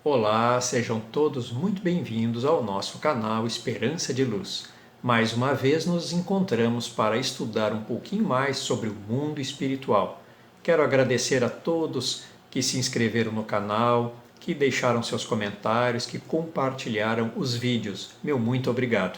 Olá, sejam todos muito bem-vindos ao nosso canal Esperança de Luz. Mais uma vez nos encontramos para estudar um pouquinho mais sobre o mundo espiritual. Quero agradecer a todos que se inscreveram no canal, que deixaram seus comentários, que compartilharam os vídeos. Meu muito obrigado.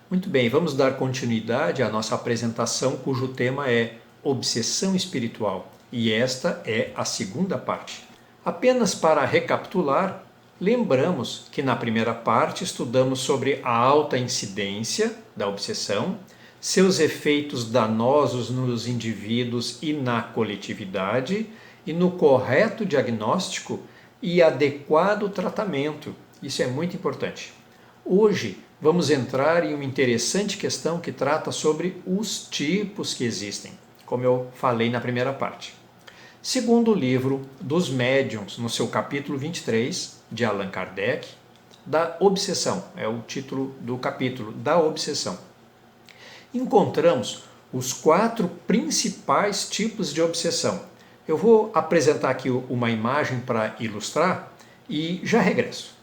Muito bem, vamos dar continuidade à nossa apresentação, cujo tema é Obsessão Espiritual, e esta é a segunda parte. Apenas para recapitular, lembramos que na primeira parte estudamos sobre a alta incidência da obsessão, seus efeitos danosos nos indivíduos e na coletividade, e no correto diagnóstico e adequado tratamento. Isso é muito importante. Hoje vamos entrar em uma interessante questão que trata sobre os tipos que existem, como eu falei na primeira parte. Segundo o livro dos Médiuns, no seu capítulo 23, de Allan Kardec, da obsessão, é o título do capítulo, da obsessão. Encontramos os 4 principais tipos de obsessão. Eu vou apresentar aqui uma imagem para ilustrar e já regresso.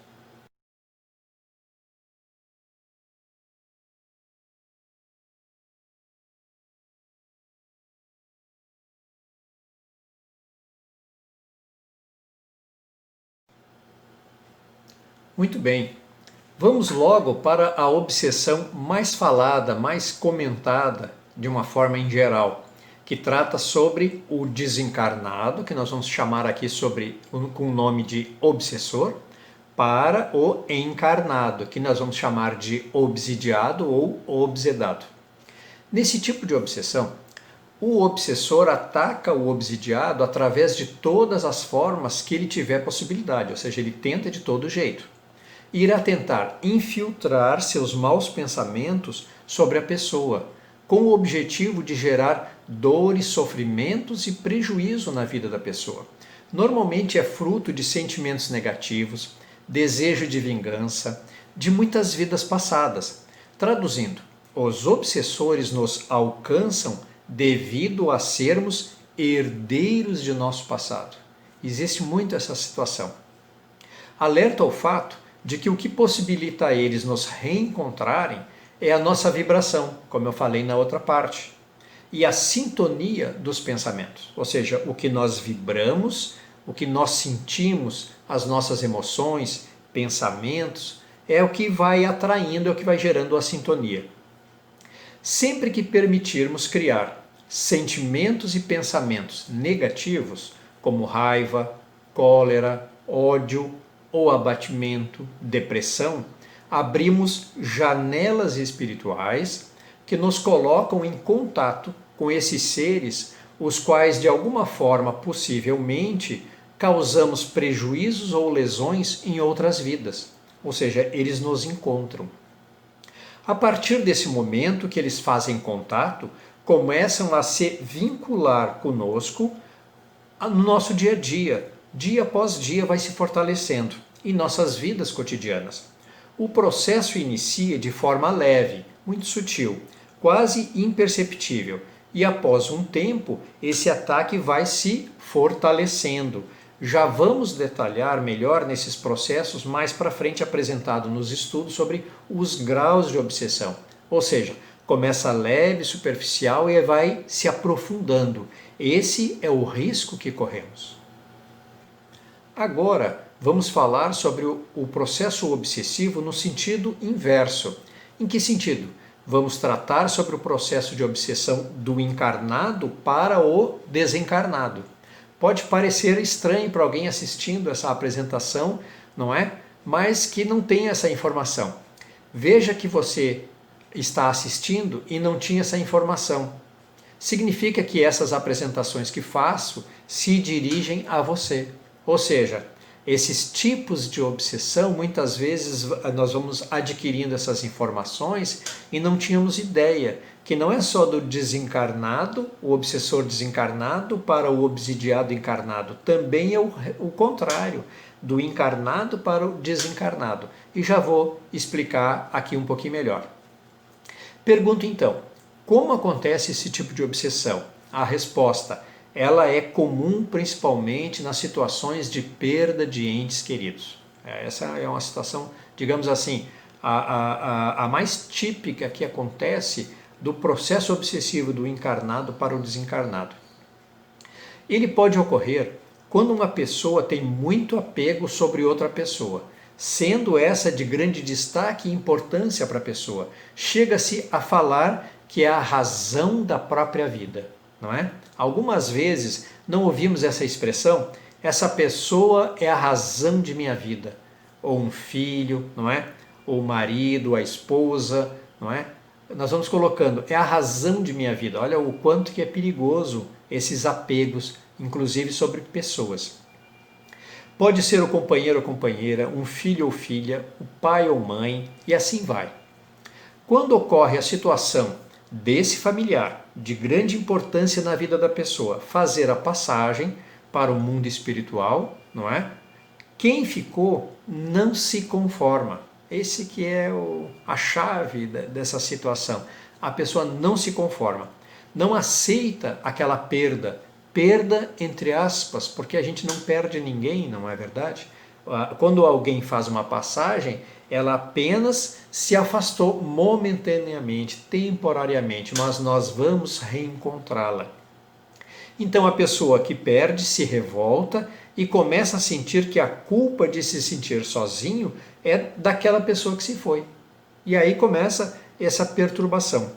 Muito bem, vamos logo para a obsessão mais falada, mais comentada de uma forma em geral, que trata sobre o desencarnado, que nós vamos chamar aqui com o nome de obsessor, para o encarnado, que nós vamos chamar de obsidiado ou obsedado. Nesse tipo de obsessão, o obsessor ataca o obsidiado através de todas as formas que ele tiver possibilidade, ou seja, ele tenta de todo jeito. Irá tentar infiltrar seus maus pensamentos sobre a pessoa, com o objetivo de gerar dores, sofrimentos e prejuízo na vida da pessoa. Normalmente é fruto de sentimentos negativos, desejo de vingança, de muitas vidas passadas. Traduzindo, os obsessores nos alcançam devido a sermos herdeiros de nosso passado. Existe muito essa situação. Alerta ao fato de que o que possibilita a eles nos reencontrarem é a nossa vibração, como eu falei na outra parte, e a sintonia dos pensamentos, ou seja, o que nós vibramos, o que nós sentimos, as nossas emoções, pensamentos, é o que vai atraindo, é o que vai gerando a sintonia. Sempre que permitirmos criar sentimentos e pensamentos negativos, como raiva, cólera, ódio, ou abatimento, depressão, abrimos janelas espirituais que nos colocam em contato com esses seres, os quais de alguma forma, possivelmente, causamos prejuízos ou lesões em outras vidas. Ou seja, eles nos encontram. A partir desse momento que eles fazem contato, começam a se vincular conosco no nosso dia a dia após dia vai se fortalecendo em nossas vidas cotidianas. O processo inicia de forma leve, muito sutil, quase imperceptível, e após um tempo esse ataque vai se fortalecendo. Já vamos detalhar melhor nesses processos mais para frente apresentado nos estudos sobre os graus de obsessão. Ou seja, começa leve, superficial e vai se aprofundando. Esse é o risco que corremos. Agora, vamos falar sobre o processo obsessivo no sentido inverso. Em que sentido? Vamos tratar sobre o processo de obsessão do encarnado para o desencarnado. Pode parecer estranho para alguém assistindo essa apresentação, não é? Mas que não tem essa informação. Veja que você está assistindo e não tinha essa informação. Significa que essas apresentações que faço se dirigem a você. Ou seja, esses tipos de obsessão, muitas vezes nós vamos adquirindo essas informações e não tínhamos ideia que não é só do desencarnado, o obsessor desencarnado para o obsidiado encarnado, também é o contrário, do encarnado para o desencarnado. E já vou explicar aqui um pouquinho melhor. Pergunto então, como acontece esse tipo de obsessão? A resposta: ela é comum principalmente nas situações de perda de entes queridos. Essa é uma situação, digamos assim, a mais típica que acontece do processo obsessivo do encarnado para o desencarnado. Ele pode ocorrer quando uma pessoa tem muito apego sobre outra pessoa, sendo essa de grande destaque e importância para a pessoa. Chega-se a falar que é a razão da própria vida, não é? Algumas vezes não ouvimos essa expressão, essa pessoa é a razão de minha vida. Ou um filho, não é? Ou o marido, a esposa, não é? Nós vamos colocando, é a razão de minha vida. Olha o quanto que é perigoso esses apegos, inclusive sobre pessoas. Pode ser o companheiro ou companheira, um filho ou filha, o pai ou mãe, e assim vai. Quando ocorre a situação desse familiar de grande importância na vida da pessoa fazer a passagem para o mundo espiritual, não é? Quem ficou não se conforma. Esse que é a chave dessa situação. A pessoa não se conforma, não aceita aquela perda. Perda entre aspas, porque a gente não perde ninguém, não é verdade? Quando alguém faz uma passagem, ela apenas se afastou momentaneamente, temporariamente, mas nós vamos reencontrá-la. Então a pessoa que perde se revolta e começa a sentir que a culpa de se sentir sozinho é daquela pessoa que se foi. E aí começa essa perturbação.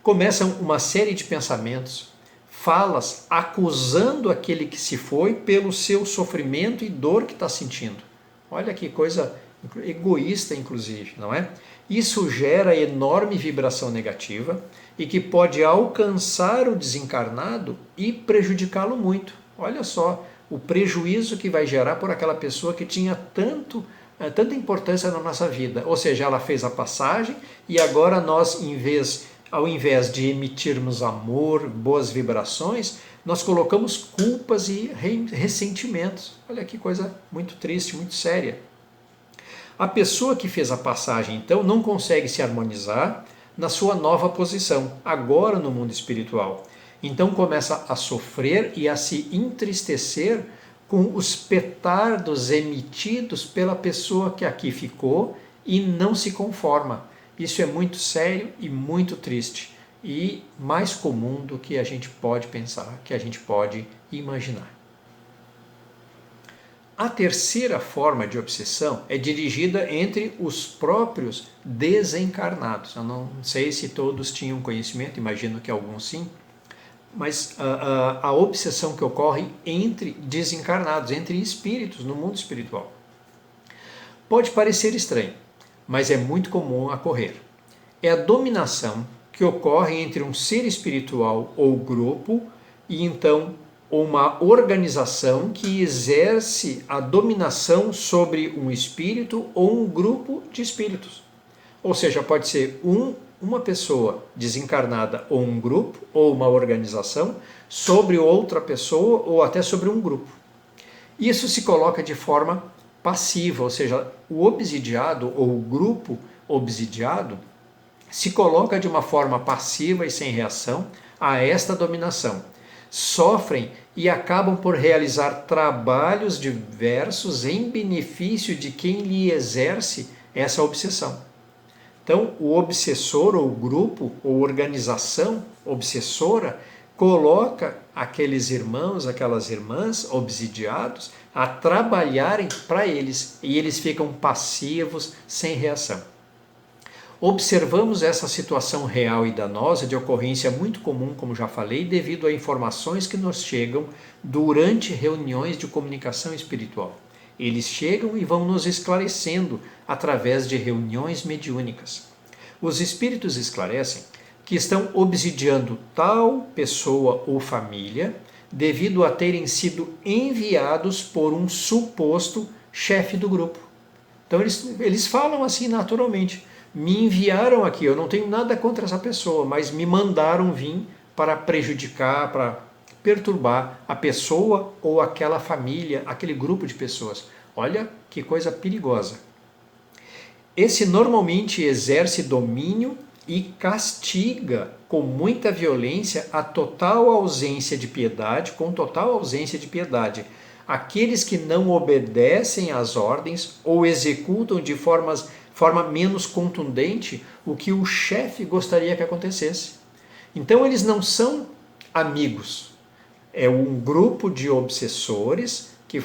Começam uma série de pensamentos, falas acusando aquele que se foi pelo seu sofrimento e dor que está sentindo. Olha que coisa egoísta, inclusive, não é? Isso gera enorme vibração negativa e que pode alcançar o desencarnado e prejudicá-lo muito. Olha só o prejuízo que vai gerar por aquela pessoa que tinha tanta importância na nossa vida. Ou seja, ela fez a passagem e agora nós, ao invés de emitirmos amor, boas vibrações, nós colocamos culpas e ressentimentos. Olha que coisa muito triste, muito séria. A pessoa que fez a passagem, então, não consegue se harmonizar na sua nova posição, agora no mundo espiritual. Então começa a sofrer e a se entristecer com os petardos emitidos pela pessoa que aqui ficou e não se conforma. Isso é muito sério e muito triste e mais comum do que a gente pode pensar, que a gente pode imaginar. A terceira forma de obsessão é dirigida entre os próprios desencarnados. Eu não sei se todos tinham conhecimento, imagino que alguns sim, mas a obsessão que ocorre entre desencarnados, entre espíritos no mundo espiritual. Pode parecer estranho, mas é muito comum ocorrer. É a dominação que ocorre entre um ser espiritual ou grupo e então uma organização que exerce a dominação sobre um espírito ou um grupo de espíritos. Ou seja, pode ser uma pessoa desencarnada ou um grupo ou uma organização sobre outra pessoa ou até sobre um grupo. Isso se coloca de forma passiva, ou seja, o obsidiado ou o grupo obsidiado se coloca de uma forma passiva e sem reação a esta dominação. Sofrem e acabam por realizar trabalhos diversos em benefício de quem lhe exerce essa obsessão. Então, o obsessor ou grupo ou organização obsessora coloca aqueles irmãos, aquelas irmãs obsidiados a trabalharem para eles e eles ficam passivos, sem reação. Observamos essa situação real e danosa de ocorrência muito comum, como já falei, devido a informações que nos chegam durante reuniões de comunicação espiritual. Eles chegam e vão nos esclarecendo através de reuniões mediúnicas. Os espíritos esclarecem que estão obsidiando tal pessoa ou família devido a terem sido enviados por um suposto chefe do grupo. Então eles falam assim naturalmente. Me enviaram aqui, eu não tenho nada contra essa pessoa, mas me mandaram vir para prejudicar, para perturbar a pessoa ou aquela família, aquele grupo de pessoas. Olha que coisa perigosa. Esse normalmente exerce domínio e castiga com muita violência a total ausência de piedade, com total ausência de piedade, aqueles que não obedecem às ordens ou executam de forma menos contundente o que o chefe gostaria que acontecesse. Então eles não são amigos, é um grupo de obsessores que,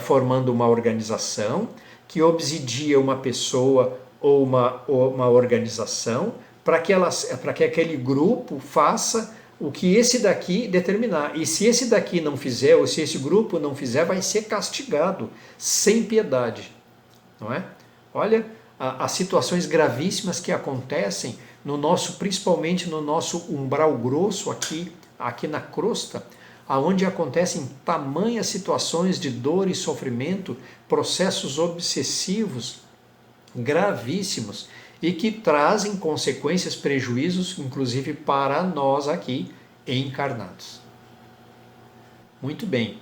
formando uma organização que obsidia uma pessoa ou uma organização para que aquele grupo faça o que esse daqui determinar. E se esse daqui não fizer, ou se esse grupo não fizer, vai ser castigado sem piedade. Não é? Olha as situações gravíssimas que acontecem no nosso, principalmente no nosso umbral grosso aqui na crosta, aonde acontecem tamanhas situações de dor e sofrimento, processos obsessivos gravíssimos e que trazem consequências, prejuízos, inclusive para nós aqui encarnados. Muito bem.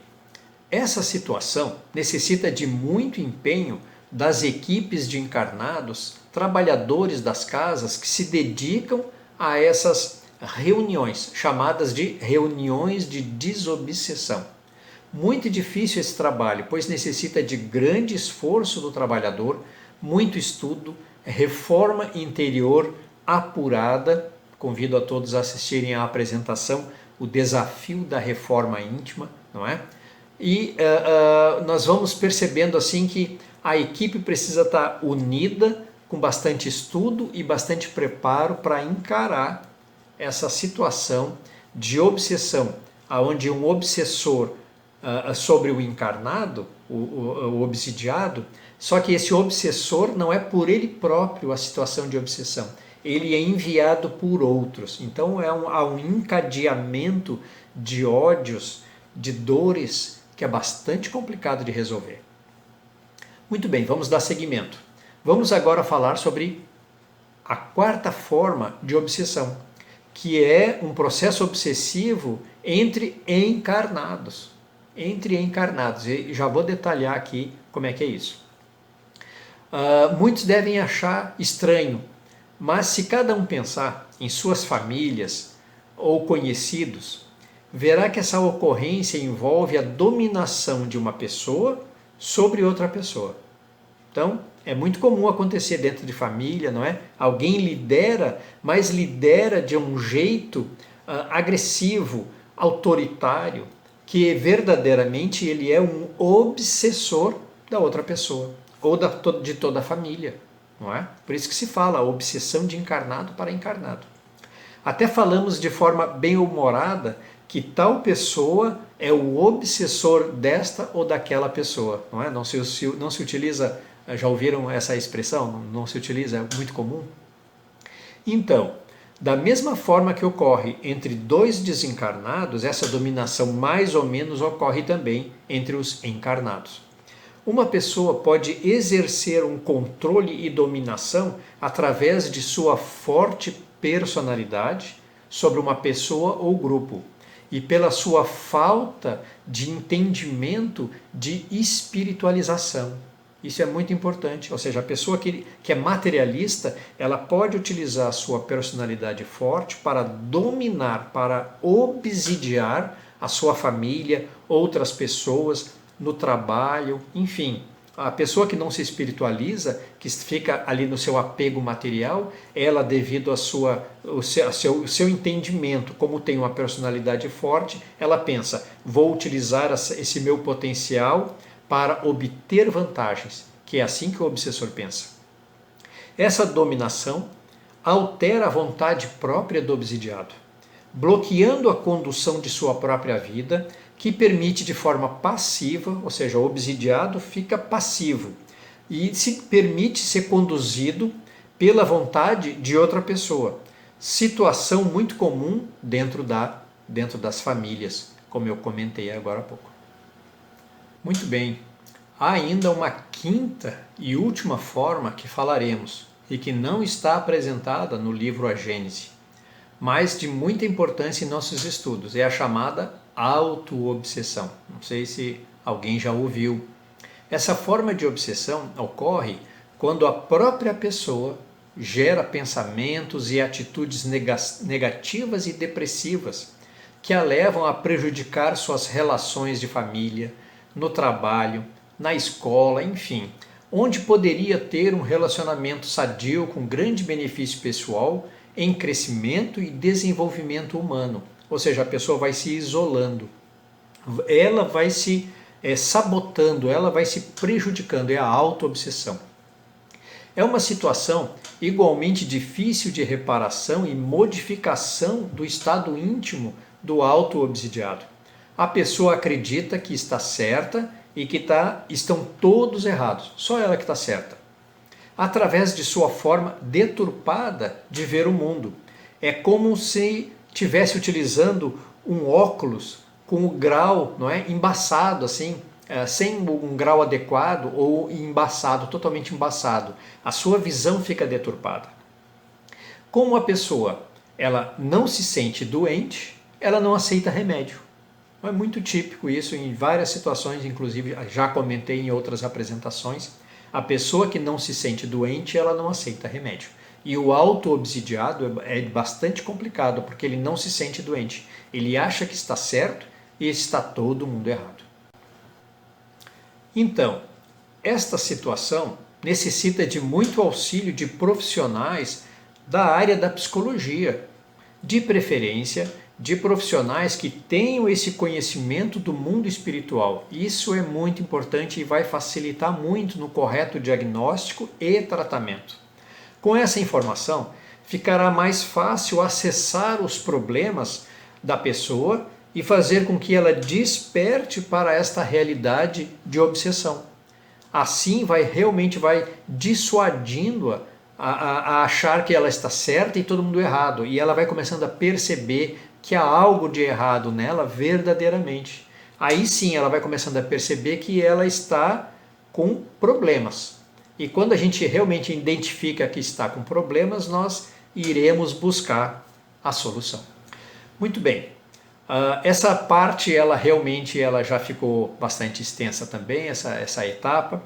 Essa situação necessita de muito empenho das equipes de encarnados, trabalhadores das casas que se dedicam a essas reuniões, chamadas de reuniões de desobsessão. Muito difícil esse trabalho, pois necessita de grande esforço do trabalhador, muito estudo, reforma interior apurada. Convido a todos a assistirem à apresentação, o desafio da reforma íntima, não é? E nós vamos percebendo assim que a equipe precisa estar unida, com bastante estudo e bastante preparo para encarar essa situação de obsessão, aonde um obsessor sobre o encarnado, o obsidiado, só que esse obsessor não é por ele próprio a situação de obsessão, ele é enviado por outros. Então há um encadeamento de ódios, de dores, que é bastante complicado de resolver. Muito bem, vamos dar seguimento. Vamos agora falar sobre a quarta forma de obsessão, que é um processo obsessivo entre encarnados. Entre encarnados, e já vou detalhar aqui como é que é isso. Muitos devem achar estranho, mas se cada um pensar em suas famílias ou conhecidos, verá que essa ocorrência envolve a dominação de uma pessoa sobre outra pessoa. Então, é muito comum acontecer dentro de família, não é? Alguém lidera, mas lidera de um jeito agressivo, autoritário, que verdadeiramente ele é um obsessor da outra pessoa, ou de toda a família, não é? Por isso que se fala obsessão de encarnado para encarnado. Até falamos de forma bem humorada que tal pessoa é o obsessor desta ou daquela pessoa, não é? Não se utiliza, já ouviram essa expressão? Não se utiliza, é muito comum. Então, da mesma forma que ocorre entre dois desencarnados, essa dominação mais ou menos ocorre também entre os encarnados. Uma pessoa pode exercer um controle e dominação através de sua forte personalidade sobre uma pessoa ou grupo e pela sua falta de entendimento de espiritualização. Isso é muito importante, ou seja, a pessoa que é materialista, ela pode utilizar a sua personalidade forte para dominar, para obsidiar a sua família, outras pessoas, no trabalho, enfim. A pessoa que não se espiritualiza, que fica ali no seu apego material, ela, devido ao seu entendimento, como tem uma personalidade forte, ela pensa, vou utilizar esse meu potencial para obter vantagens, que é assim que o obsessor pensa. Essa dominação altera a vontade própria do obsidiado, bloqueando a condução de sua própria vida, que permite de forma passiva, ou seja, o obsidiado fica passivo e se permite ser conduzido pela vontade de outra pessoa. Situação muito comum dentro das famílias, como eu comentei agora há pouco. Muito bem, há ainda uma quinta e última forma que falaremos e que não está apresentada no livro A Gênese, mas de muita importância em nossos estudos, é a chamada autoobsessão. Não sei se alguém já ouviu. Essa forma de obsessão ocorre quando a própria pessoa gera pensamentos e atitudes negativas e depressivas que a levam a prejudicar suas relações de família, no trabalho, na escola, enfim, onde poderia ter um relacionamento sadio com grande benefício pessoal em crescimento e desenvolvimento humano. Ou seja, a pessoa vai se isolando, ela vai se sabotando, ela vai se prejudicando, é a auto-obsessão. É uma situação igualmente difícil de reparação e modificação do estado íntimo do auto-obsidiado. A pessoa acredita que está certa e que estão todos errados, só ela que está certa. Através de sua forma deturpada de ver o mundo. É como se estivesse utilizando um óculos com o grau, não é, embaçado, assim, sem um grau adequado ou embaçado, totalmente embaçado. A sua visão fica deturpada. Como a pessoa ela não se sente doente, ela não aceita remédio. É muito típico isso em várias situações, inclusive já comentei em outras apresentações. A pessoa que não se sente doente, ela não aceita remédio. E o auto-obsidiado é bastante complicado, porque ele não se sente doente. Ele acha que está certo e está todo mundo errado. Então, esta situação necessita de muito auxílio de profissionais da área da psicologia, de preferência de profissionais que tenham esse conhecimento do mundo espiritual. Isso é muito importante e vai facilitar muito no correto diagnóstico e tratamento. Com essa informação, ficará mais fácil acessar os problemas da pessoa e fazer com que ela desperte para esta realidade de obsessão. Assim realmente vai dissuadindo-a a achar que ela está certa e todo mundo errado. E ela vai começando a perceber que há algo de errado nela verdadeiramente. Aí sim ela vai começando a perceber que ela está com problemas. E quando a gente realmente identifica que está com problemas, nós iremos buscar a solução. Muito bem. Essa parte ela já ficou bastante extensa também, essa etapa.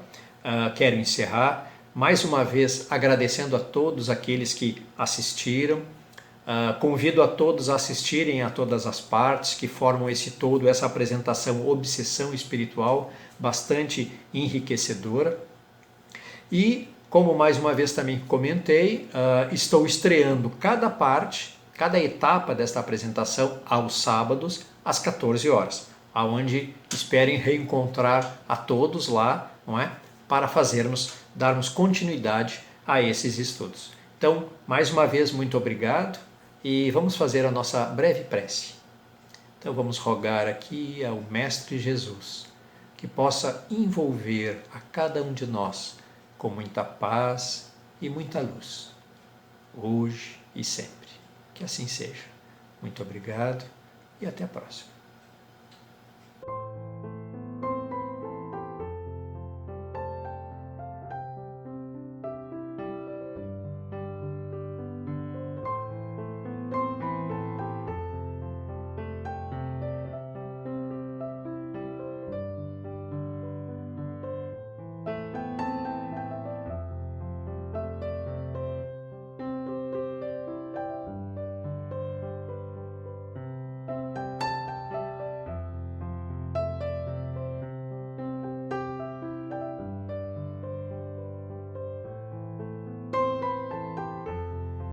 Quero encerrar mais uma vez agradecendo a todos aqueles que assistiram. Convido a todos a assistirem a todas as partes que formam esse todo, essa apresentação Obsessão Espiritual, bastante enriquecedora. E, como mais uma vez também comentei, estou estreando cada etapa desta apresentação aos sábados, às 14 horas, aonde esperem reencontrar a todos lá, não é? Para darmos continuidade a esses estudos. Então, mais uma vez, muito obrigado e vamos fazer a nossa breve prece. Então, vamos rogar aqui ao Mestre Jesus que possa envolver a cada um de nós com muita paz e muita luz, hoje e sempre. Que assim seja. Muito obrigado e até a próxima.